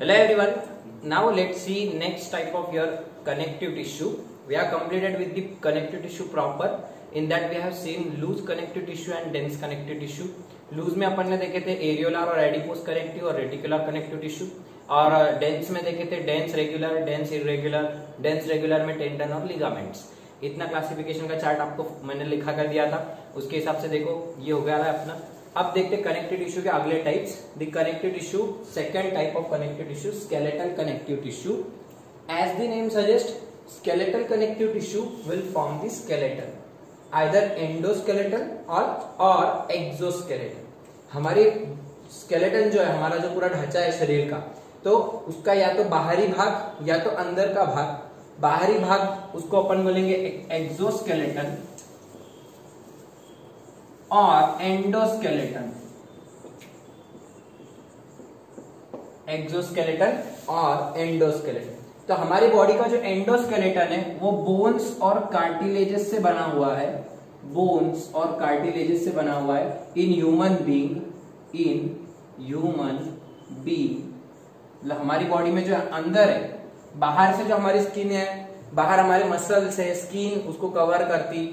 Hello everyone. Now let's see next type of your connective tissue. We are completed with the connective tissue proper. In that we have seen loose connective tissue and dense connective tissue. Loose में अपन ने देखे थे areolar और adipose connective और reticular connective tissue, और dense में देखे थे dense regular, dense irregular, dense regular में टेंडन और लिगामेंट्स। इतना क्लासिफिकेशन का चार्ट आपको मैंने लिखा कर दिया था, उसके हिसाब से देखो ये हो गया है अपना। अब देखते हैं कनेक्टिव टिश्यू के अगले types. The connective tissue, second type of connective tissue, skeletal connective tissue. As the name suggest, skeletal connective tissue will form the skeleton, either endoskeleton और एक्सोस्केलेटन। हमारी स्केलेटन जो है, हमारा जो पूरा ढांचा है शरीर का, तो उसका या तो बाहरी भाग या तो अंदर का भाग। बाहरी भाग उसको अपन बोलेंगे एक्सोस्केलेटन और एंडोस्केलेटन। एक्सोस्केलेटन और एंडोस्केलेटन। तो हमारी बॉडी का जो एंडोस्केलेटन है वो बोन्स और कार्टिलेजेस से बना हुआ है। बोन्स और कार्टिलेजेस से बना हुआ है इन ह्यूमन बीइंग। मतलब हमारी बॉडी में जो अंदर है, बाहर से जो हमारी स्किन है, बाहर हमारे मसल्स है, स्किन उसको कवर करती,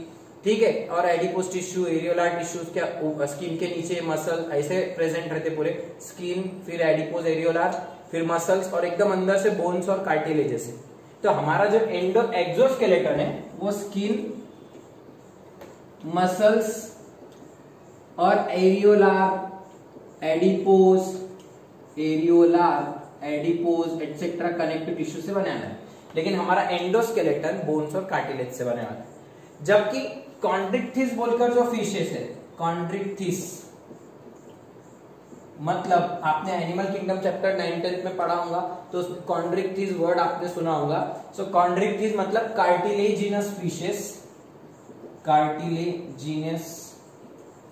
ठीक है। और एडिपोज टिश्यू, एरियोलर टिश्यू, उसके स्किन के नीचे मसल ऐसे प्रेजेंट रहते पूरे। स्किन, फिर एडिपोज, एरियोलर, फिर मसल्स, और एकदम अंदर से बोन्स और कार्टिलेजेस है। तो हमारा जो एक्सोस्केलेटन है वो स्किन, मसल्स और एडिपोज एटसेट्रा कनेक्टिव टिश्यू से बना है। लेकिन हमारा एंडोस्केलेटन बोन्स और कार्टिलेज से बने वाला है। जबकि कॉन्ड्रिक्थिस बोलकर जो फिशेस है, कॉन्ड्रिक्थिस मतलब आपने एनिमल किंगडम चैप्टर 9th में पढ़ा होगा, तो कॉन्ड्रिक्थिस वर्ड आपने सुना होगा। सो कॉन्ड्रिक्थिस मतलब कार्टिलेजिनस फिशेस, कार्टिलेजिनस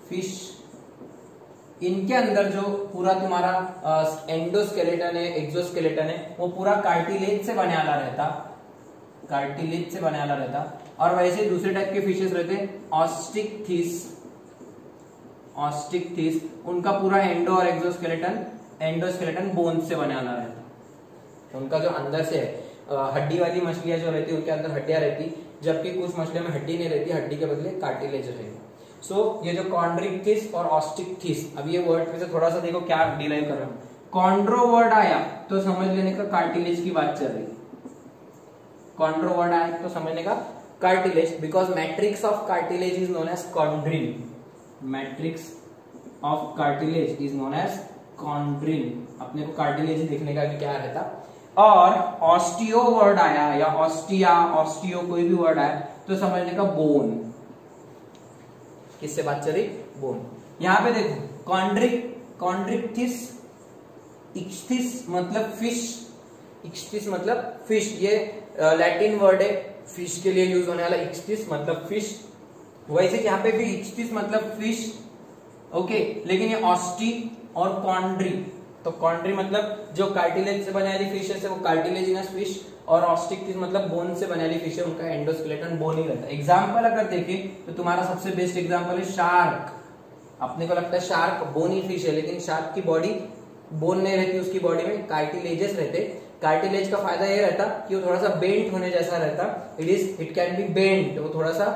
फिश। इनके अंदर जो पूरा तुम्हारा एंडोस्केलेटन है, एक्सोस्केलेटन है, वो पूरा कार्टिलेज से बने वाला रहता, कार्टिलेज से बने वाला रहता। और वैसे दूसरे टाइप के फिशेस रहते ऑस्टिकथिस। ऑस्टिकथिस उनका पूरा एंडो और एंडोस्केलेटन बोन से बने वाला रहता। तो उनका जो अंदर से है, हड्डी वाली मछलियां जो रहती है उनके अंदर हड्डियां रहती, जबकि कुछ मछलियों में हड्डी नहीं रहती, हड्डी के बदले कार्टिलेज रहेगी। सो ये जो कॉन्ड्रिक्थिस और ऑस्टिकथिस, अब ये वर्ड में से थोड़ा सा देखो क्या डिराइव कर रहा हूं। कॉन्ड्रो वर्ड आया तो समझ लेने का कार्टिलेज की बात चल रही। कॉन्ड्रो वर्ड आया तो समझने का cartilage, because matrix of cartilage is known as chondrin. Matrix of cartilage is known as chondrin. अपने को कार्टिलेज देखने का भी क्या रहता। और ऑस्टियो वर्ड आया या ऑस्टियो कोई भी वर्ड आया तो समझने का बोन। किससे बात चल रही? बोन। यहां पे देखो कॉन्ड्रिक्थिस, इक्थिस मतलब फिश, इक्थिस मतलब फिश। ये लैटिन वर्ड है फिश के लिए यूज होने वाला। इक्थिस मतलब फिश। वैसे यहाँ पे भी इक्थिस मतलब फिश, ओके। लेकिन ये ऑस्टी और कॉन्ड्री, तो कॉन्ड्री मतलब जो कार्टिलेज से बने वाली फिश है वो कार्टिलेजिनस फिश, और ऑस्टिकथिस मतलब बोन से बने वाली फिश है, उनका एंडोस्केलेटन बोन ही रहता है। एग्जाम्पल अगर देखें तो तुम्हारा सबसे बेस्ट एग्जाम्पल है शार्क। अपने को लगता है शार्क बोनी फिश है, लेकिन शार्क की बॉडी बोन नहीं रहती, उसकी बॉडी में कार्टिलेजेस रहते। कार्टिलेज का फायदा ये रहता कि वो थोड़ा सा बेंट होने जैसा रहता। इट कैन बी बेंट, वो थोड़ा सा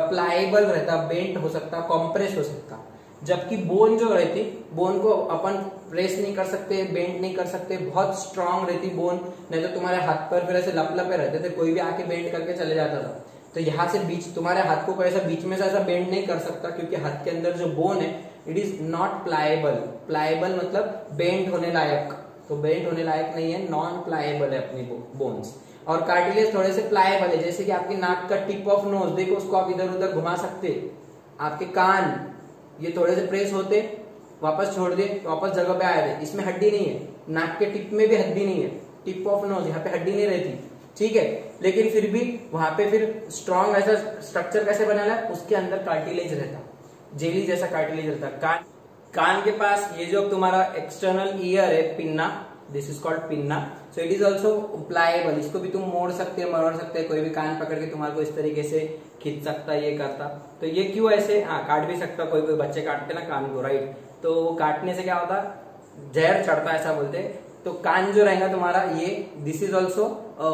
प्लाएबल रहता, बेंट हो सकता, कॉम्प्रेस हो सकता। जबकि बोन जो रहती, बोन को अपन प्रेस नहीं कर सकते, बेंट नहीं कर सकते, बहुत स्ट्रांग रहती बोन। नहीं तो तुम्हारे हाथ पर फिर ऐसे लपलपे रहते थे, कोई भी आके बेंट करके चले जाता था। तो यहाँ से बीच, तुम्हारे हाथ को कोई ऐसा बीच में से ऐसा बेंड नहीं कर सकता, क्योंकि हाथ के अंदर जो बोन है इट इज नॉट प्लाएबल। प्लाएबल मतलब बेंट होने लायक, तो बेंट होने लायक नहीं है, नॉन प्लाएबल है अपनी बोन्स। और कार्टिलेज थोड़े से प्लाएबल है, जैसे कि आपकी नाक का टिप ऑफ नोज देखो, उसको आप इधर उधर घुमा सकते। आपके कान ये थोड़े से प्रेस होते, वापस छोड़ दे, वापस जगह पे आए थे। इसमें हड्डी नहीं है, नाक के टिप में भी हड्डी नहीं है, टिप ऑफ नोज यहाँ पे हड्डी नहीं रहती, ठीक है। लेकिन फिर भी वहां पे फिर स्ट्रॉन्ग ऐसा स्ट्रक्चर कैसे बना है, उसके अंदर कार्टिलेज रहता, जेली जैसा कार्टिलेज रहता। कान के पास ये जो तुम्हारा एक्सटर्नल ईयर है, pinna, this is called pinna. So it is also pliable. इसको भी तुम मोड़ सकते हैं, मरोड़ सकते हैं, कोई भी कान पकड़ के तुम्हारे को इस तरीके से खींच सकता है, ये करता। तो ये क्यों ऐसे, हाँ काट भी सकता, कोई बच्चे काटते ना कान को, राइट। तो वो काटने से क्या होता, जहर चढ़ता है ऐसा बोलते हैं, तो कान जो रहेगा तुम्हारा ये this is also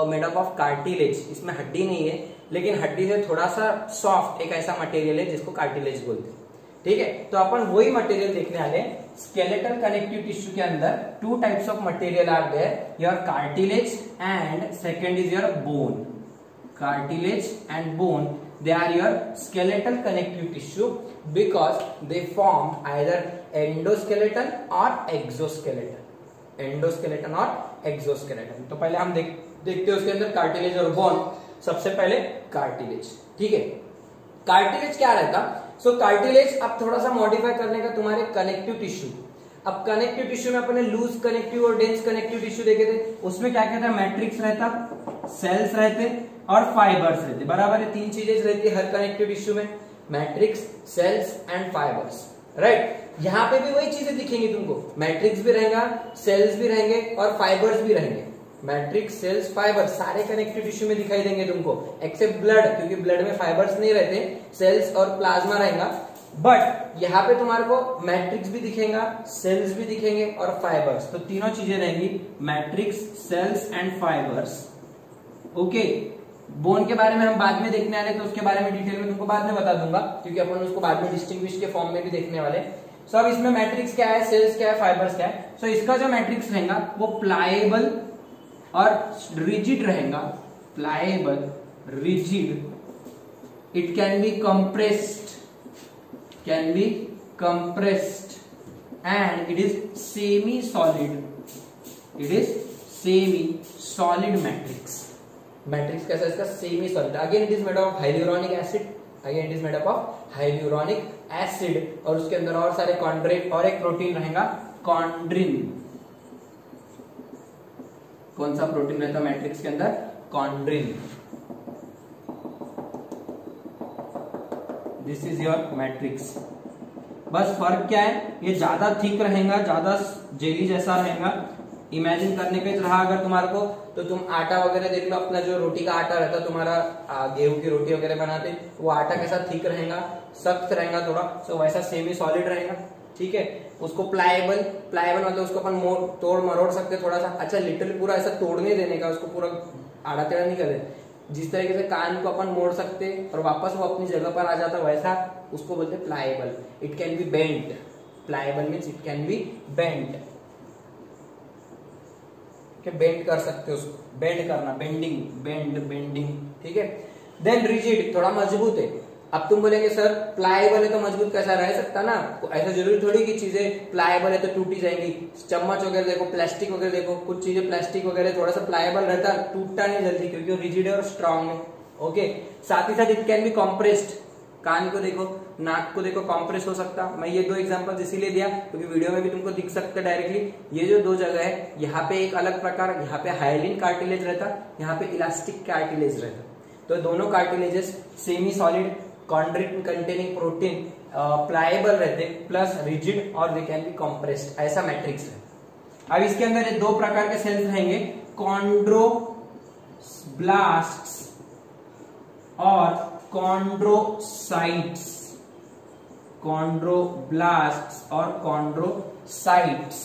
made up of cartilage, इसमें हड्डी नहीं है लेकिन हड्डी से थोड़ा सा सॉफ्ट एक ऐसा मटेरियल है जिसको कार्टिलेज बोलते हैं। ठीक है, तो अपन वही मटेरियल देखने वाले। स्केलेटल कनेक्टिव टिश्यू के अंदर two types of material are there, your cartilage and second is your bone. Cartilage and bone, they are your skeletal connective tissue because they form either endoskeleton or exoskeleton, endoskeleton or exoskeleton। तो पहले हम देखते हैं उसके अंदर cartilage और bone. सबसे पहले कार्टिलेज। ठीक है, कार्टिलेज क्या रहता? सो कार्टिलेज अब थोड़ा सा मॉडिफाई करने का तुम्हारे कनेक्टिव टिश्यू। अब कनेक्टिव टिश्यू में अपने लूज कनेक्टिव और डेंस कनेक्टिव टिश्यू देखे थे, उसमें क्या कहता है? मैट्रिक्स रहता, सेल्स रहते और फाइबर्स रहते। बराबर है, तीन चीजें रहती है हर कनेक्टिव टिश्यू में, matrix, cells and fibres. Right, यहाँ पे भी वही चीजें दिखेंगी तुमको, मैट्रिक्स भी रहेगा, सेल्स भी रहेंगे और फाइबर्स भी रहेंगे। मैट्रिक्स, सेल्स, फाइबर सारे कनेक्टिव टिश्यू में दिखाई देंगे तुमको, एक्सेप्ट ब्लड, क्योंकि ब्लड में फाइबर्स नहीं रहते, सेल्स और प्लाज्मा रहेगा। बट यहाँ पे तुम्हारे को मैट्रिक्स भी दिखेगा, सेल्स भी दिखेंगे और फाइबर्स, तो तीनों चीजें रहेंगी, matrix, cells and fibres. Okay, bone के बारे में हम बाद में देखने वाले, तो उसके बारे में डिटेल में तुमको बाद में बता दूंगा, क्योंकि अपन उसको बाद में डिस्टिंग्विश के फॉर्म में भी देखने वाले। सो अब इसमें मैट्रिक्स क्या है, सेल्स क्या है, फाइबर्स क्या है। सो इसका जो मैट्रिक्स रहेगा वो प्लाएबल और रिजिड रहेगा, pliable, rigid, it can be compressed, can be compressed and it is semi solid, it is semi solid matrix. Matrix कैसा है इसका? Semi solid. Again it is made of hyaluronic acid, again it is made up of hyaluronic acid, और उसके अंदर और सारे Conrad और एक प्रोटीन रहेगा कॉन्ड्रिन। कौन सा प्रोटीन रहता है मैट्रिक्स के अंदर? Chondrin. This is your matrix. बस फर्क क्या है, ये ज्यादा थिक रहेगा, ज्यादा जेली जैसा रहेगा। इमेजिन करने के रहा अगर तुम्हारे को, तो तुम आटा वगैरह देख लो, अपना जो रोटी का आटा रहता है तुम्हारा, गेहूं की रोटी वगैरह बनाते, वो आटा कैसा थिक रहेगा, सख्त रहेगा थोड़ा, सो वैसा सेमी सॉलिड रहेगा। ठीक है, उसको प्लाएबल, प्लाएबल मतलब उसको अपन तोड़ मरोड़ सकते थोड़ा सा। अच्छा, लिटरली पूरा ऐसा तोड़ने देने का, उसको पूरा आड़ा टेढ़ा नहीं करे, जिस तरीके से कान को अपन मोड़ सकते और वापस वो अपनी जगह पर आ जाता, वैसा उसको बोलते pliable. It can be bent, pliable means it can be bent, bend कर सकते हो उसको, बेंड करना, बेंडिंग, बेंड, बेंडिंग। ठीक है, देन रिजिड, थोड़ा मजबूत है। अब तुम बोलेंगे सर प्लाएबल है तो मजबूत कैसा रह सकता ना, ऐसा जरूरी थोड़ी कि चीजें प्लाएबल है तो टूटी जाएंगी। चम्मच वगैरह देखो, प्लास्टिक वगैरह देखो, कुछ चीजें प्लास्टिक वगैरह थोड़ा सा प्लाएबल रहता है, टूटता नहीं जल्दी, क्योंकि वो रिजिड है और स्ट्रांग है। ओके, साथ ही साथ इट कैन बी कॉम्प्रेस्ड। कान को देखो, नाक को देखो, कॉम्प्रेस हो सकता। मैं ये दो एग्जांपल इसीलिए दिया क्योंकि वीडियो में भी तुमको दिख सकता है डायरेक्टली। ये जो दो जगह है, यहाँ पे एक अलग प्रकार, यहाँ पे हाइलिन कार्टिलेज रहता, यहाँ पे इलास्टिक कार्टिलेज रहता। तो दोनों cartilages semi solid, chondrin containing protein, pliable रहते, प्लस रिजिड और दे कैन बी कॉम्प्रेस्ड, ऐसा मैट्रिक्स है। अब इसके अंदर दो प्रकार के सेल्स रहेंगे, कॉन्ड्रोब्लास्ट्स और कॉन्ड्रोसाइट्स, कॉन्ड्रोब्लास्ट्स और कॉन्ड्रोसाइट्स।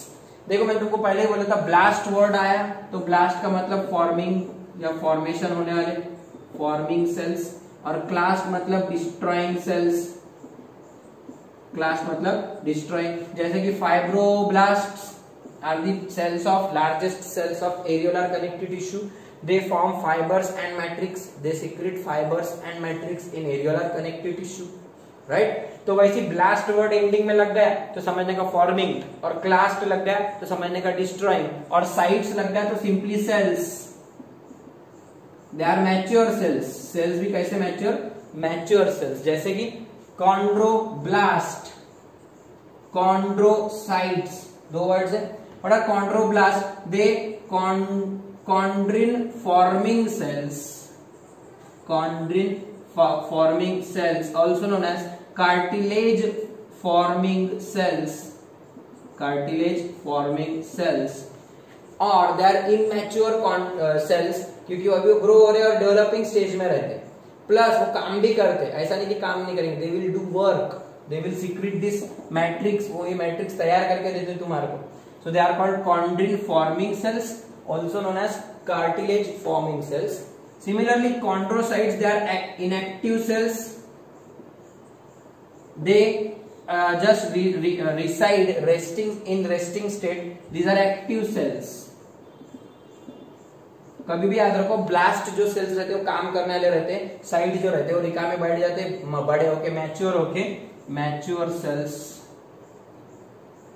देखो मैं तुमको पहले ही बोला था, ब्लास्ट वर्ड आया तो ब्लास्ट का मतलब फॉर्मिंग या फॉर्मेशन होने वाले, फॉर्मिंग सेल्स, और क्लास्ट मतलब डिस्ट्रॉइंग सेल्स, क्लास्ट मतलब डिस्ट्रॉइंग। जैसे कि fibroblasts are the cells of largest cells of areolar connective tissue, they form fibers and matrix, they secrete fibers and matrix in areolar connective tissue, right? तो वैसे blast word ending में लग गया तो समझने का फॉर्मिंग, और क्लास्ट लग गया तो समझने का डिस्ट्रॉइंग, और साइट्स लग गया तो simply cells. They are mature cells, cells भी कैसे मैच्योर? मैच्योर सेल्स, जैसे कि कॉन्ड्रोब्लास्ट, कॉन्ड्रोसाइट्स, दो वर्ड्स है। और कॉन्ड्रोब्लास्ट, दे chondrin forming cells, chondrin forming cells, also known as cartilage forming cells, cartilage forming cells, और they are immature cells, क्योंकि अभी वो ग्रो हो रहे और डेवलपिंग स्टेज में रहते हैं, प्लस वो काम भी करते हैं, ऐसा नहीं कि काम नहीं करेंगे, they will do work, they will secrete this matrix, वो ये मैट्रिक्स तैयार करके देते तुम्हारे को। So they are called chondrin forming cells, also known as cartilage forming cells. Similarly, chondrocytes, they are inactive cells. They just reside in resting state. These are active cells. कभी भी याद रखो, ब्लास्ट जो सेल्स रहते हैं वो काम करने वाले रहते हैं, साइड जो रहते हैं वो रिका में बैठ जाते हैं, बड़े होके मैच्योर सेल्स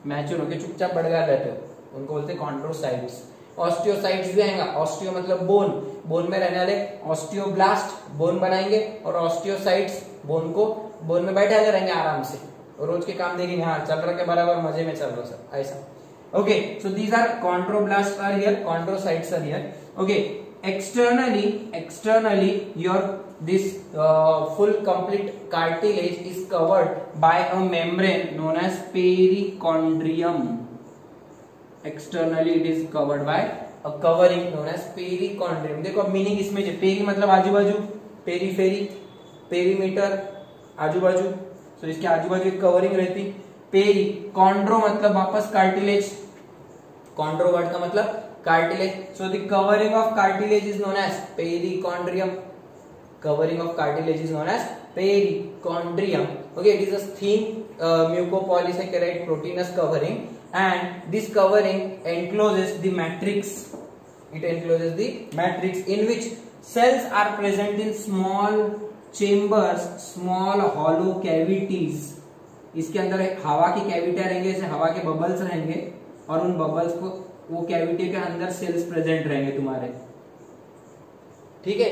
चुपचाप बढ़ गए रहते हो, उनको बोलते हैं कॉन्ड्रोसाइट्स. ऑस्टियोसाइट्स भी आएगा. ऑस्टियो मतलब बोन में रहने वाले. ऑस्टियोब्लास्ट बोन बनाएंगे और ऑस्टियोसाइट्स बोन में बैठे वाले रहेंगे आराम से, रोज के काम देखेंगे, हाँ चल रहा के बराबर मजे में चल रहा सब ऐसा. Okay, so these are chondroblasts are here, chondrocytes are here. Okay, externally your this full complete cartilage is covered by a membrane known as perichondrium. Externally it is covered by a covering known as perichondrium. देखो meaning इसमें है, peri मतलब आजू बाजू, periphery, perimeter आजू बाजू, तो इसके आजू बाजू एक कवरिंग रहती. पेरी, कॉन्ड्रो मतलब वापस कार्टिलेज, कॉन्ड्रो वर्ड का मतलब cartilage. So the covering of cartilage is known as perichondrium. Covering of cartilage is known as perichondrium. Okay, it is a thin mucopolysaccharide proteinous covering and this covering encloses the matrix. It encloses the matrix in which cells are present in small chambers, small hollow cavities. इसके अंदर हवा की कैविटियां रहेंगे, जैसे हवा के bubbles रहेंगे और उन बबल्स को वो कैविटी के अंदर सेल्स प्रेजेंट रहेंगे तुम्हारे. ठीक है,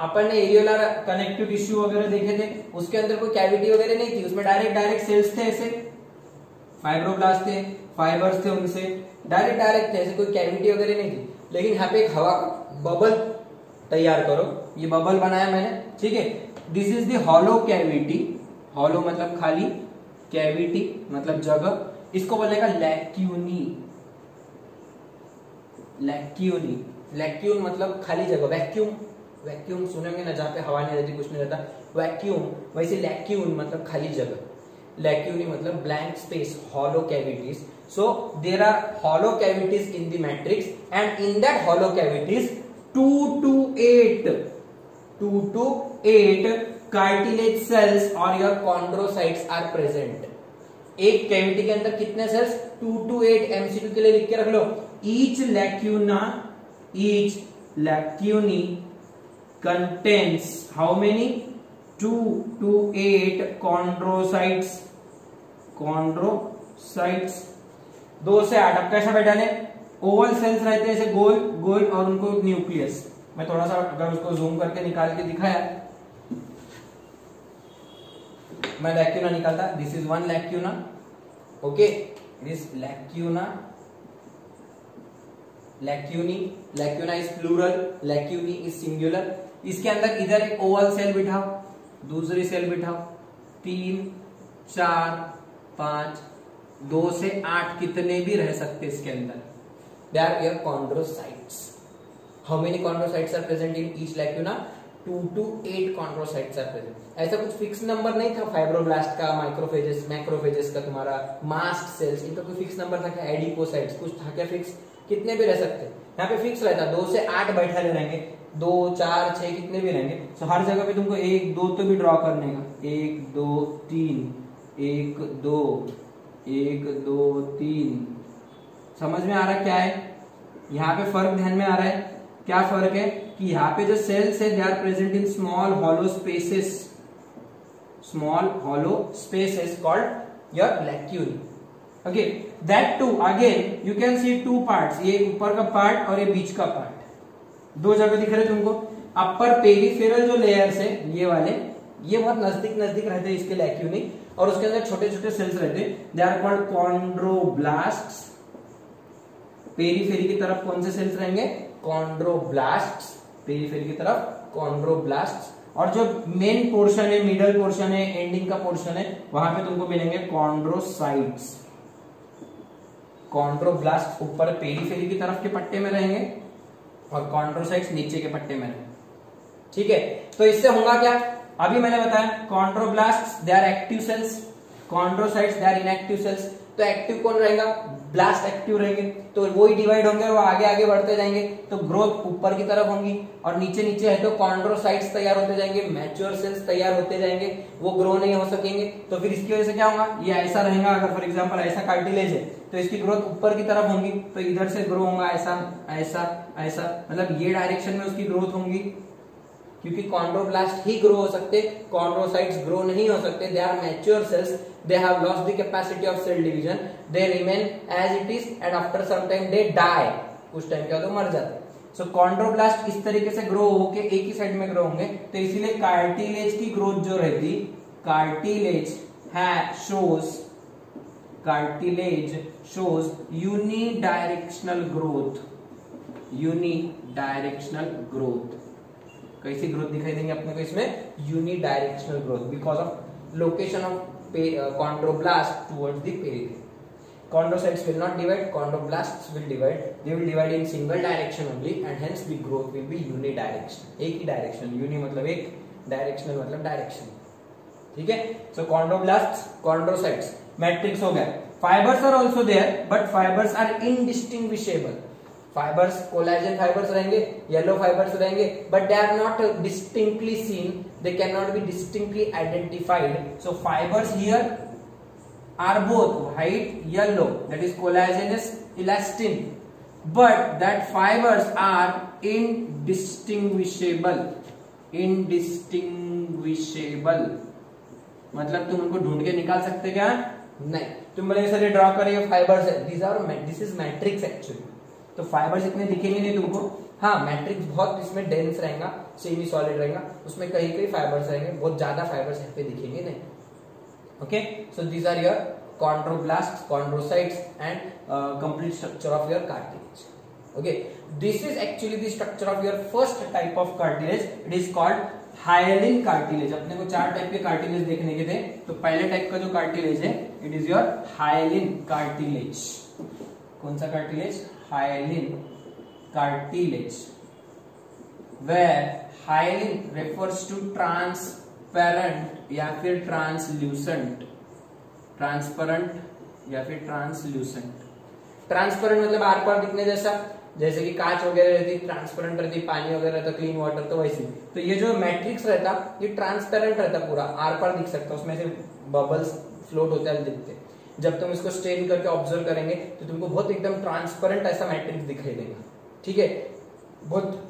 अपन ने एरियोलर कनेक्टिव टिश्यू वगैरह देखे थे, उसके अंदर कोई कैविटी वगैरह नहीं थी, उसमें डायरेक्ट सेल्स थे, ऐसे फाइब्रोब्लास्ट थे, फाइबर्स थे, उनसे डायरेक्ट थे, ऐसे कोई कैविटी वगैरह नहीं थी. लेकिन यहाँ पे एक हवा का बबल तैयार करो, ये बबल बनाया मैंने. ठीक है, this is the hollow cavity. Hollow मतलब खाली, कैविटी मतलब जगह, इसको बोलेगा लैक्यूनी. लैक्यून मतलब खाली जगह. वैक्यूम सुनेंगे ना, जहाँ पे हवा नहीं रहती, कुछ नहीं रहता, वैक्यूम. वैसे लैक्यून मतलब खाली जगह. Lacunae मतलब blank space, hollow cavities. So there are hollow cavities in the matrix, and in that hollow cavities 2 to 8 cartilage cells or your chondrocytes are present. एक कैविटी के अंदर कितने सेल्स? 2 to 8. MCQ के लिए लिख के रख लो. Each lacunae contains how many? 2 to 8 chondrocytes. 2 से 8. अब कैसा बैठा ले? ओवल सेल्स रहते हैं ऐसे गोल और उनको न्यूक्लियस. मैं थोड़ा सा अगर उसको जूम करके निकाल के दिखाया, मैं लैक्यूना निकालता. This is one lacuna. Okay, this lacuna is plural, lacunae is singular. इसके अंदर इधर एक ओवल सेल बिठाओ, दूसरी सेल बिठाओ, 3, 4, 5, 2 से 8 कितने भी रह सकते इसके अंदर. They are your chondrocytes. How many chondrocytes are present in each lacuna? 2 to 8 chondrocytes are present. ऐसा कुछ फिक्स नंबर नहीं था फाइब्रोब्लास्ट का, मैक्रोफेजेस का, तुम्हारा मास्ट सेल्स, इनका कोई फिक्स नंबर था क्या? एडिपोसाइट्स कुछ था क्या फिक्स? कितने भी रह सकते. यहाँ पे फिक्स रहता 2 से 8 बैठा रहेंगे, 2, 4, 6 कितने भी रहेंगे. तो हर जगह पे तुमको 1, 2 तो भी ड्रॉ करने का. 1, 2, 3, 1, 2, 1, 2, 3. समझ में आ रहा है क्या है यहाँ पे फर्क? ध्यान में आ रहा है क्या फर्क है? कि यहाँ पे जो सेल्स है, they are present in small hollow spaces called your lacunae. Okay, that too again you can see 2 parts. ये ऊपर का पार्ट और ये बीच का पार्ट, 2 जगह दिख रहे तुमको. अपर पेरिफेरल जो लेयर्स है, ये वाले, ये बहुत नजदीक रहते हैं इसके लैक्यूनी, और उसके अंदर छोटे छोटे सेल्स रहते हैं. They are called chondroblasts. Periphery की तरफ कौन से सेल्स रहेंगे? कॉन्ड्रोब्लास्ट्स. पेरिफेरी की तरफ कॉन्ड्रोब्लास्ट्स. और जो मेन पोर्शन है, मिडल पोर्शन है, एंडिंग का पोर्शन है, वहां पे तुमको मिलेंगे कॉन्ड्रोसाइट्स. कॉन्ड्रोब्लास्ट ऊपर पेरिफेरी की तरफ के पट्टे में रहेंगे और कॉन्ड्रोसाइट्स नीचे के पट्टे में रहेंगे. ठीक है, तो इससे होगा क्या? अभी मैंने बताया chondroblasts they are active cells, chondrocytes they are inactive cells. तो एक्टिव कौन रहेगा? ब्लास्ट एक्टिव रहेंगे तो वो ही डिवाइड होंगे, वो आगे आगे बढ़ते जाएंगे तो ग्रोथ ऊपर की तरफ होंगी, और नीचे नीचे है तो कॉन्ड्रोसाइट्स तैयार होते जाएंगे, मैच्योर सेल्स तैयार होते जाएंगे, वो ग्रो नहीं हो सकेंगे। तो फिर इसकी वजह से क्या होगा, ये ऐसा रहेगा, अगर फॉर एग्जांपल ऐसा कार्टिलेज है तो इसकी ग्रोथ ऊपर की तरफ होंगी, तो इधर से ग्रो होगा ऐसा ऐसा ऐसा, मतलब ये डायरेक्शन में उसकी ग्रोथ होंगी, क्योंकि कॉन्ड्रोब्लास्ट ही ग्रो हो सकते, कॉन्ड्रोसाइट्स ग्रो नहीं हो सकते, they are mature cells, they have lost the capacity of cell division, they remain as it is and after some time they die, कुछ टाइम के बाद मर जाते हैं। सो कॉन्ड्रोब्लास्ट इस तरीके से ग्रो होके एक ही साइड में ग्रो होंगे, तो इसीलिए कार्टिलेज की ग्रोथ जो रहती, cartilage shows unidirectional growth, unidirectional growth। कैसी ग्रोथ दिखाई देंगे अपने को इसमें, unidirectional growth, because of location of chondroblast towards the periphery. Chondrocytes will not divide, chondroblasts will divide, they will divide in single direction only and hence the growth will be unidirectional, एक ही direction, uni मतलब एक, directional मतलब direction, ठीक है। सो कॉन्ड्रोब्लास्ट्स, chondrocytes, matrix हो गया। Fibres are also there but fibres are indistinguishable, fibres collagen fibres रहेंगे, yellow fibres रहेंगे, but they are not distinctly seen, they cannot be distinctly identified. So fibers here are both white, yellow, that is collagenous elastin, but that fibers are indistinguishable, indistinguishable मतलब तुम उनको ढूंढ के निकाल सकते क्या, नहीं। तुम बोले सर ये ड्रॉ करिए फाइबर्स है, दिस इज मैट्रिक्स एक्चुअली, तो फाइबर्स इतने दिखेंगे नहीं तुमको, हाँ मैट्रिक्स बहुत इसमें डेंस रहेगा, सेमी सॉलिड रहेगा, उसमें कहीं कहीं फाइबर्स रहेंगे, बहुत ज्यादा फाइबर्स यहाँ पे दिखेंगे नहीं। Okay, so these are your chondroblasts, chondrocytes and complete structure of your cartilage. Okay, this is actually the structure of your first type of cartilage. It is called hyaline cartilage. अपने को 4 type के cartilage देखने के थे, तो पहले type का जो कार्टिलेज है it is your hyaline cartilage। कौन सा cartilage, hyaline cartilage, where hyaline refers to transparent या फिर translucent, ट्रांसपेरेंट या फिर ट्रांसल्यूसेंट। ट्रांसपेरेंट मतलब आर पार दिखने जैसा, जैसे कि कांच वगैरह रहती, ट्रांसपेरेंट रहती, पानी वगैरह रहता, क्लीन वाटर, तो वैसे। तो ये जो मैट्रिक्स रहता ये ट्रांसपेरेंट रहता, पूरा आर पार दिख सकता, उसमें से बबल्स फ्लोट होते हैं दिखते। जब तुम इसको स्ट्रेन करके ऑब्जर्व करेंगे तो तुमको बहुत एकदम ट्रांसपेरेंट ऐसा मैट्रिक्स दिखाई देगा, ठीक है। बहुत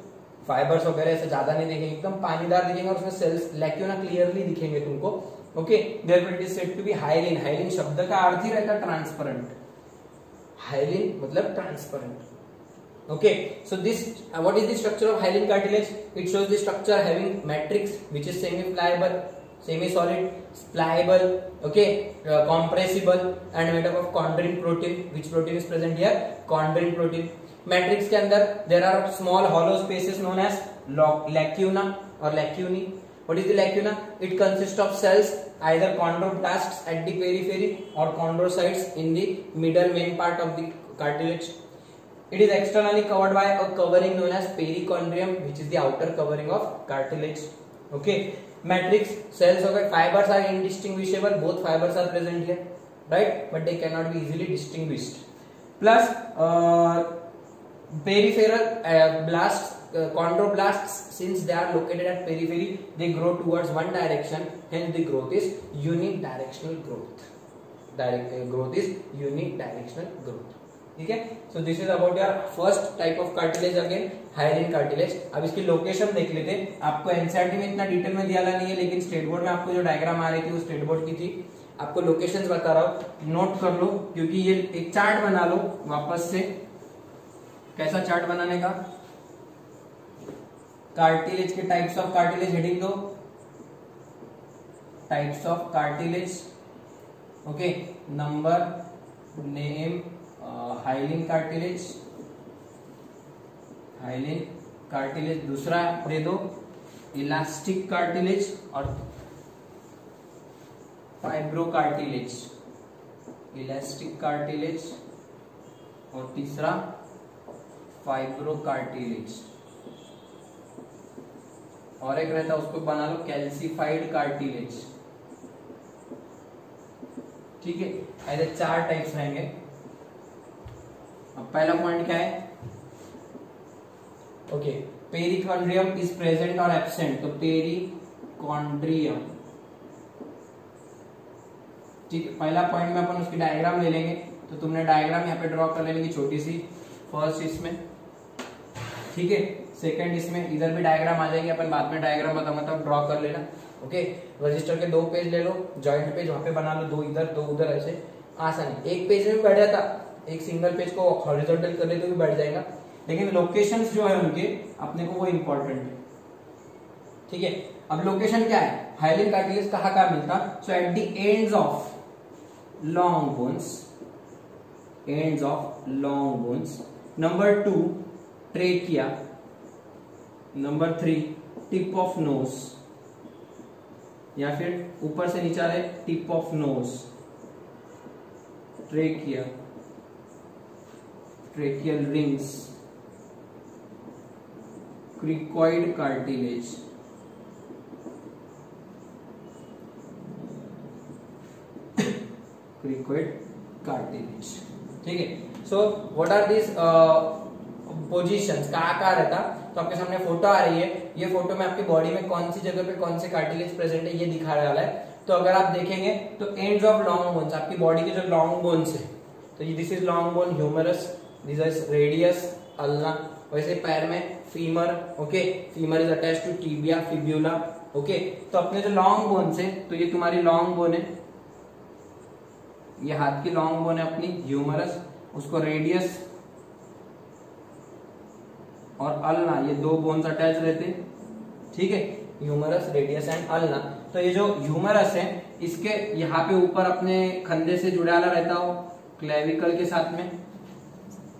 फाइबर्स वगैरह ऐसे ज्यादा नहीं दिखेंगे, एकदम पानीदार दिखेंगे, और उसमें सेल्स लैक्यूना क्लियरली दिखेंगे तुमको। Okay, therefore it is said to be hyaline. Hyaline शब्द का अर्थ ही रहता ट्रांसपेरेंट, हाइलिन मतलब transparent. Okay, so this what is the structure of hyaline cartilage? It shows the structure having matrix which is semi pliable, semi solid, pliable, okay, compressible and made up of chondrin protein. Which protein is present here? Chondrin protein. Matrix के अंदर there are small hollow spaces known as lacuna or lacunae. What is the lacuna? It consists of cells, either chondroblasts at the periphery or chondrocytes in the middle main part of the cartilage. It is externally covered by a covering known as perichondrium, which is the outer covering of cartilage. Okay, matrix cells of fibers are indistinguishable. Both fibers are present here, right? But they cannot be easily distinguished. Plus, peripheral blasts, chondroblasts, since they are located at periphery, they grow towards one direction. Hence, the growth is unidirectional growth. Growth is unidirectional growth. ठीक है, सो this is about your first type of cartilage, again hyaline cartilage. अब इसकी location देख लेते। आपको NCERT में इतना detail में दिया नहीं है, लेकिन स्टेट बोर्ड में आपको जो डायग्राम आ रही थी वो स्टेट बोर्ड की थी। आपको लोकेशंस बता रहा हूं, नोट कर लो, क्योंकि ये एक चार्ट बना लो वापस से। कैसा चार्ट बनाने का, कार्टिलेज के टाइप्स ऑफ कार्टिलेज, हेडिंग दो, types of cartilage, okay, number, name, hyaline cartilage, hyaline cartilage. दूसरा दे दो इलास्टिक कार्टिलेज और फाइब्रो कार्टिलेज, इलास्टिक कार्टिलेज, और तीसरा फाइब्रो कार्टिलेज। और एक रहता उसको बना लो कैल्सिफाइड कार्टिलेज, ठीक है। ऐसे 4 टाइप्स रहेंगे। अब पहला पॉइंट क्या है, ओके, पेरिकॉन्ड्रियम इज प्रेजेंट और एब्सेंट, तो पेरिकॉन्ड्रियम, ठीक है। पहला पॉइंट में अपन उसकी डायग्राम ले लेंगे, तो तुमने डायग्राम यहाँ पे ड्रॉ कर लेने की छोटी सी, फर्स्ट इसमें, ठीक है, सेकंड इसमें, इधर भी डायग्राम आ जाएगी, अपन बाद में डायग्राम बताऊंगा तब ड्रॉ कर लेना, ओके। रजिस्टर के 2 पेज ले लो, जॉइंट पेज वहां पे बना लो, 2 इधर 2 उधर, ऐसे आसानी, एक पेज में भी बैठ जाता, एक सिंगल पेज को हॉरिजॉन्टल कर ले तो भी बैठ जाएगा, लेकिन लोकेशंस जो है उनके अपने को वो इंपॉर्टेंट है, ठीक है। अब लोकेशन क्या है, हाइलिन कार्टिलेज कहाँ मिलता, so at the ends of long bones, ends of long bones, number 2 trachea, number 3 tip of nose, या फिर ऊपर से नीचे आ रहे tip of nose, trachea, tracheal rings, cricoid cartilage, cricoid cartilage, ठीक है। So what are this positions, कहाँ रहता, तो आपके सामने फोटो आ रही है, ये फोटो में आपकी बॉडी में कौन सी जगह पे कौन से कार्टिलेज प्रेजेंट है ये दिखाने वाला है। तो अगर आप देखेंगे तो एंड्स ऑफ लॉन्ग बोन्स, आपकी बॉडी के जो लॉन्ग बोन्स है, तो this is long bone humerus, this is radius ulna, वैसे पैर में femur, okay, femur is attached to tibia, fibula, okay. तो अपने जो लॉन्ग बोन्स है, तो ये तुम्हारी लॉन्ग बोन है, ये हाथ की लॉन्ग बोन है अपनी ह्यूमरस, उसको रेडियस और अल्ना, ये 2 बोन्स अटैच रहते, ठीक है, ह्यूमरस, रेडियस एंड अल्ना। तो ये जो ह्यूमरस है, इसके यहाँ पे ऊपर अपने खंधे से जुड़ा रहता हो क्लेविकल के साथ में,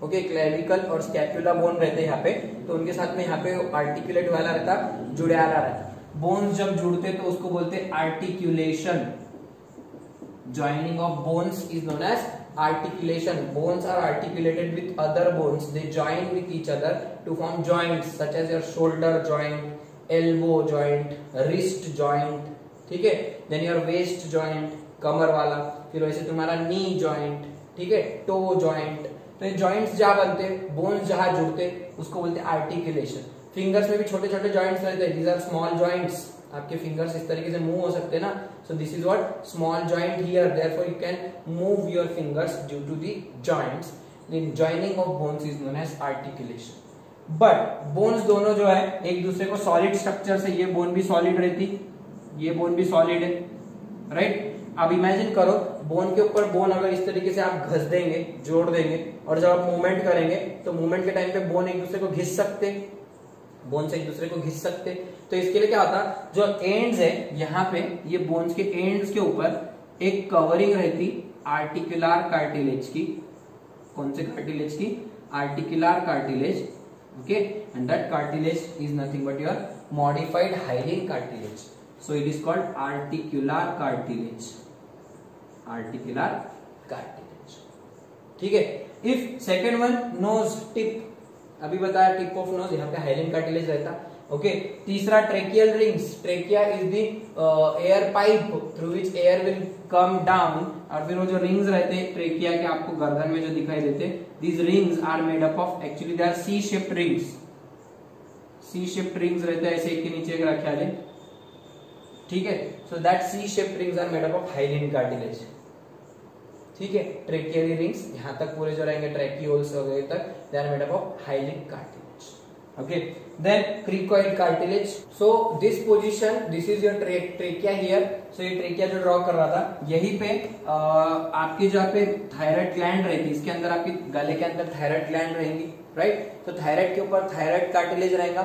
ओके, क्लेविकल और स्कैपुला बोन रहते हैं यहाँ पे, तो उनके साथ में यहाँ पे आर्टिकुलेट वाला रहता, जुड़ा रहता। बोन्स जब जुड़ते तो उसको बोलते articulation, joining of bones is known as articulation. Bones are articulated with other bones, they join with each other to form joints such as your shoulder joint, elbow joint, wrist joint, ठीक है, then your waist joint, कमर वाला, फिर वैसे तुम्हारा knee joint, ठीक है, toe joint। तो ये joints जहाँ बनते, bones जहाँ जुड़ते, उसको बोलते articulation। फिंगर्स में भी छोटे छोटे joints रहते हैं, these are small joints, आपके फिंगर्स इस तरीके से मूव हो सकते हैं ना, so this is what small joint here, therefore you can move your fingers due to the joints. The joining of bones is known as articulation. But bones दोनों जो है एक दूसरे को सॉलिड स्ट्रक्चर से, ये बोन भी सॉलिड रहती, ये बोन भी सॉलिड है, राइट। अब इमेजिन करो, बोन के ऊपर बोन अगर इस तरीके से आप घस देंगे, जोड़ देंगे, और जब आप मूवमेंट करेंगे तो मूवमेंट के टाइम पे बोन एक दूसरे को घिस सकते, बोन से एक दूसरे को घिस सकते। तो इसके लिए क्या होता, जो एंड्स है यहाँ पे, ये बोन्स के एंड्स के ऊपर एक कवरिंग रहती आर्टिकुलर कार्टिलेज की, कौन से कार्टिलेज की, articular cartilage, okay, and that cartilage is nothing but your modified hyaline cartilage, so it is called articular cartilage, articular cartilage, ठीक है। If second one knows tip, अभी बताया टिप ऑफ नोज, यहाँ पे हाइलिन कार्टिलेज रहता, okay. तीसरा tracheal rings, trachea is the air pipe through which air will come down, और फिर वो जो रिंग्स रहते हैं ट्रेकिया के, आपको गर्दन में जो दिखाई देते, these rings are made up of, actually they are C shaped rings, C shaped rings रहते हैं, ऐसे एक के नीचे एक रखे वाले, ठीक है। So that C shaped rings are made up of hyaline cartilage, ठीक है। ट्रेकियली रिंग्स यहाँ तक पूरे जो रहेंगे, ट्रेकियोल्स वगैरह तक, they are made up of hyaline cartilage, okay. Then cricoid cartilage, so this position, this is your trachea here, so ये trachea जो ड्रॉ कर रहा था, यहीं पे आपकी जो पे थायराइड ग्लैंड रहती है, इसके अंदर आपकी गले के अंदर थायराइड ग्लैंड रहेंगी, राइट। तो थायराइड के ऊपर थायराइड कार्टिलेज रहेगा,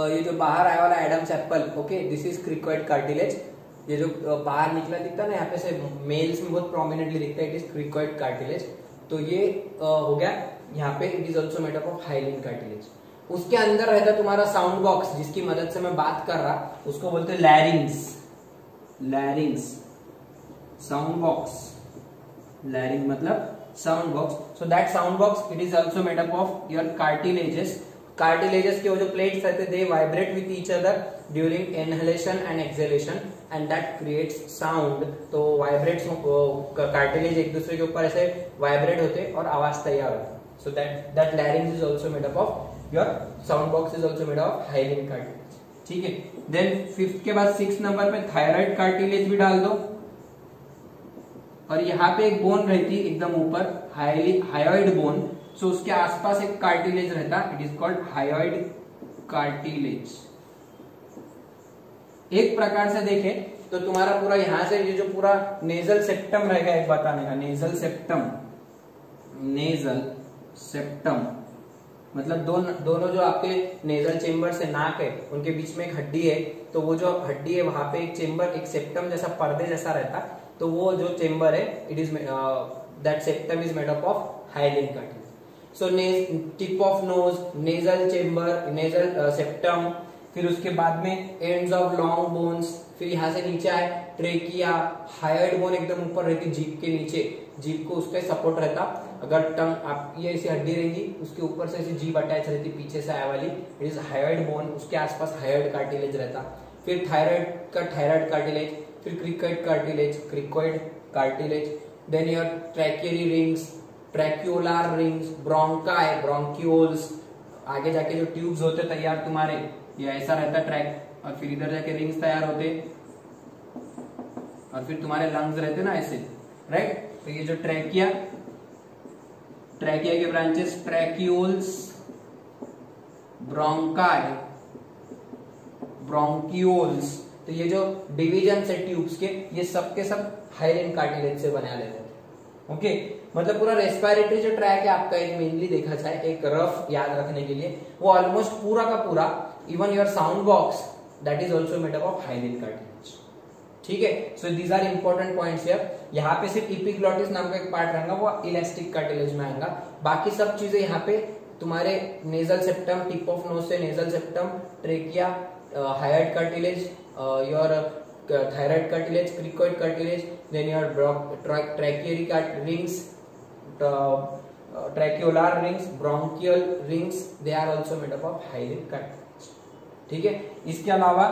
ये जो बाहर आया वाला Adam's apple, okay, this is cricoid cartilage, ये जो बाहर निकला दिखता है ना, यहाँ पे से मेल्स में बहुत प्रोमिनेंटली दिखता है, इट इज क्रिकॉइड कार्टिलेज। तो ये हो गया यहाँ पे, it is also made up of hyaline cartilage. उसके अंदर रहता तुम्हारा साउंड बॉक्स, जिसकी मदद से मैं बात कर रहा, उसको बोलते हैं larynx, larynx, sound box, larynx मतलब sound box. So that sound box it is also made up of your cartilages. Cartilages के वो जो प्लेट्स रहते, they vibrate with each other during inhalation and exhalation, and that creates sound. तो vibrates, cartilage एक दूसरे के ऊपर ऐसे वाइब्रेट होते और आवाज तैयार होती, So that larynx is also made up of, your sound box is also made up of hyaline cartilage. ठीक है. Then 5th के बाद 6 नंबर पे थायराइड कार्टिलेज भी डाल दो, और यहाँ पे एक बोन रहती है एकदम ऊपर, हायोइड बोन. सो उसके आसपास एक कार्टिलेज रहता, it is called hyoid cartilage. एक प्रकार से देखे तो तुम्हारा पूरा यहां से ये जो पूरा नेजल सेप्टम रहेगा, एक बताने का, नेजल सेप्टम मतलब दोनों जो आपके नेजल चेम्बर से नाक है उनके बीच में एक हड्डी है, तो वो जो हड्डी है वहां पे एक चेम्बर, एक सेप्टम जैसा पर्दे जैसा रहता, तो वो जो चेम्बर है it is that septum is made up of hyaline cartilage. So tip of knows, nasal chamber, nasal septum, फिर उसके बाद में एंड्स ऑफ लॉन्ग बोन्स, फिर यहाँ से नीचे आए ट्रेकिया, हायोइड बोन एकदम ऊपर रहती जीभ के नीचे, जीभ को उसका सपोर्ट रहता. अगर टंग आप ये ऐसी हड्डी रहेगी उसके ऊपर से ऐसी जीभ अटैच रहती पीछे से आया वाली, इट इज हायोइड बोन, उसके आसपास हायोइड कार्टिलेज रहता. फिर थायराइड का थायराइड कार्टिलेज, फिर cricoid cartilage, then your tracheary rings, tracheolar rings, bronchi, bronchioles, आगे जाके जो ट्यूब्स होते तैयार तुम्हारे, ये ऐसा रहता ट्रैक, और फिर इधर जाके रिंग्स तैयार होते, और फिर तुम्हारे लंग्स रहते ना ऐसे, राइट. तो ये जो ट्रैकिया के ब्रांचेस, ट्रैक्यूल्स, ब्रोंकाई, ब्रोंक्यूल्स, तो ये जो डिवीजन है ट्यूब्स के, ये सब के सब हाइलिन कार्टिलेज से बना लेते हैं. ओके, मतलब पूरा रेस्पिरेटरी जो ट्रैक है आपका, एक मेनली देखा जाए एक रफ याद रखने के लिए, वो ऑलमोस्ट पूरा का पूरा, even your sound box that is also made up of hyaline cartilage. ठीक है. So these are important points here. यहाँ पे सिर्फ इपिग्लॉटिस नाम का एक पार्ट रहेगा, वो इलास्टिक कार्टिलेज में आएगा. बाकी सब चीजें यहाँ पे तुम्हारे nasal septum, tip of nose से nasal septum, trachea, hyoid cartilage, your thyroid cartilage, cricoid cartilage, then your tracheary rings, tracheolar rings, bronchial rings, they are also made up of hyaline cartilage. ठीक है. इसके अलावा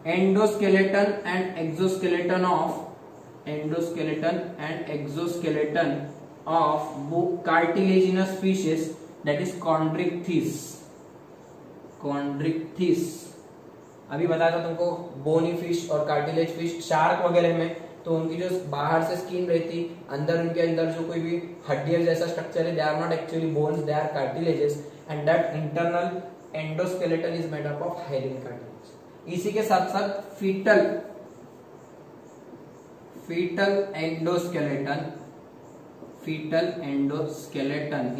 endoskeleton and exoskeleton of cartilaginous fishes, that is chondrichthyes. अभी बताया था तुमको, bony fish और cartilage fish, shark वगैरह में तो उनकी जो बाहर से स्किन रहती, अंदर उनके अंदर जो कोई भी हड्डियां जैसा स्ट्रक्चर है, they are not actually bones, they are cartilages, and that internal endoskeleton is made up of hyaline cartilage. इसी के साथ साथ foetal endoskeleton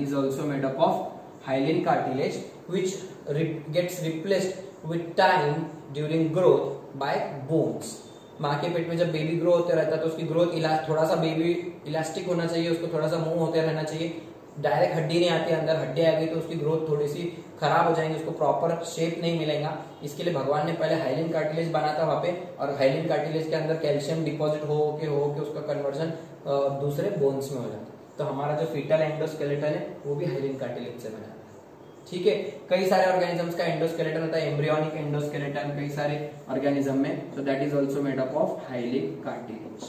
is also made up of hyaline cartilage, which gets replaced with time during growth by bones. माँ के पेट में जब baby grow होते रहता है तो उसकी ग्रोथ थोड़ा सा बेबी इलास्टिक होना चाहिए, उसको थोड़ा सा मूव होते रहना चाहिए. डायरेक्ट हड्डी नहीं आती अंदर, हड्डी आ गई तो उसकी ग्रोथ थोड़ी सी खराब हो जाएंगी, उसको प्रॉपर शेप नहीं मिलेगा. इसके लिए भगवान ने पहले हाइलिन कार्टिलेज बना था वहां पे, और हाइलिन कार्टिलेज के अंदर कैल्शियम डिपॉजिट हो के उसका कन्वर्जन दूसरे बोन्स में हो जाता है. तो हमारा जो फीटल एंडोस्केलेटन है वो भी हाइलिन कार्टिलेज से बना है. ठीक है. कई सारे ऑर्गेनिजम्स का एंडोस्केलेटन होता है, एम्ब्रियोनिक एंडोस्केलेटन कई सारे ऑर्गेनिज्म में, so that is also made up of hyaline cartilage.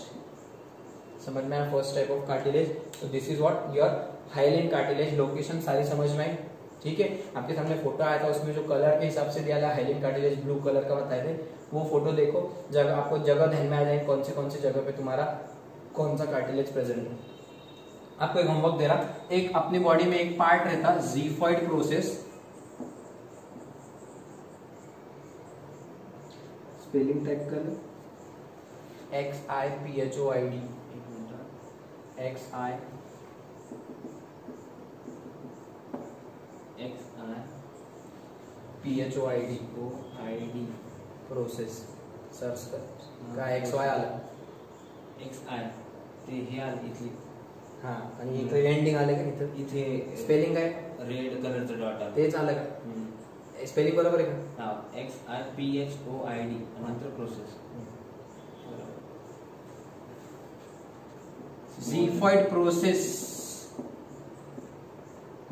समझ में आया फर्स्ट टाइप ऑफ कार्टिलेज. तो this is what your hyaline cartilage. Location सारी समझ में आई. ठीक है. आपके सामने फोटो आया था, उसमें जो कलर के हिसाब से दिया था हाइलिन कार्टिलेज ब्लू कलर का बताए थे, वो फोटो देखो, जगह आपको जगह ध्यान में आ जाए कौन से जगह पे तुम्हारा कौन सा कार्टिलेज प्रेजेंट है. आपको एक होमवर्क दे रहा, एक अपनी बॉडी में एक पार्ट रहता ज़िफॉइड प्रोसेस, स्पेलिंग टाइप कर लो, XIPHOID, XIPHOID प्रोसेस सर्च कर का XY आलं, XI ते हे आलं इथली. हा, आणि इथे एंडिंग आले का, इथे स्पेलिंग काय, रेड कलरचं डॉट आलं, तेच आलं का, स्पेलिंग बरोबर आहे का. हा, XIPHOID नंतर प्रोसेस. ज़िफॉइड प्रोसेस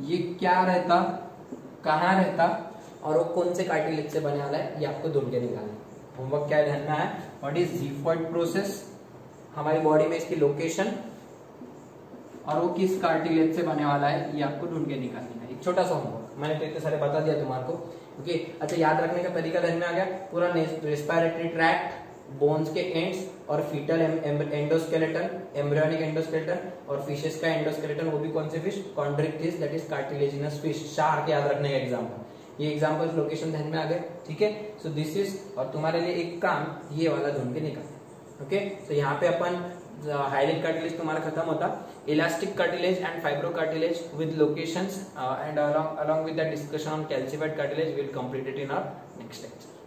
ये क्या रहता, कहाँ रहता, और वो कौन से कार्टिलेज से बने वाला है, ये आपको ढूंढ के निकालना. होमवर्क क्या ध्यान में है, व्हाट इज ज़िफॉइड प्रोसेस, हमारी बॉडी में इसकी लोकेशन और वो किस कार्टिलेज से बने वाला है ये आपको ढूंढ के निकालना है। एक छोटा सा होमवर्क, मैंने तो इतने सारे बता दिया तुम्हारे को। ओके, अच्छा याद रखने का तरीका ध्यान में आ गया। पूरा रेस्पिरेटरी ट्रैक्ट, बोन्स के एंड्स और फीटल एंडोस्केलेटन, एम्ब्रियोनिक एंडोस्केलेटन और फिशेस का एंडोस्केलेटन, वो भी कौन से fish? Chondric fish, that is cartilaginous fish. Shark याद रखने का एग्जांपल, ये एग्जांपल्स लोकेशन ध्यान में आ गए, ठीक है। सो दिस इज, और तुम्हारे लिए एक काम ये वाला ढूंढ के निकाल। ओके, सो यहाँ पे अपन हाइलाइट कार्टिलेज तुम्हारा खत्म होता, elastic cartilage and fibro cartilage with locations and along with the discussion on calcified cartilage, we'll complete it in our next lecture.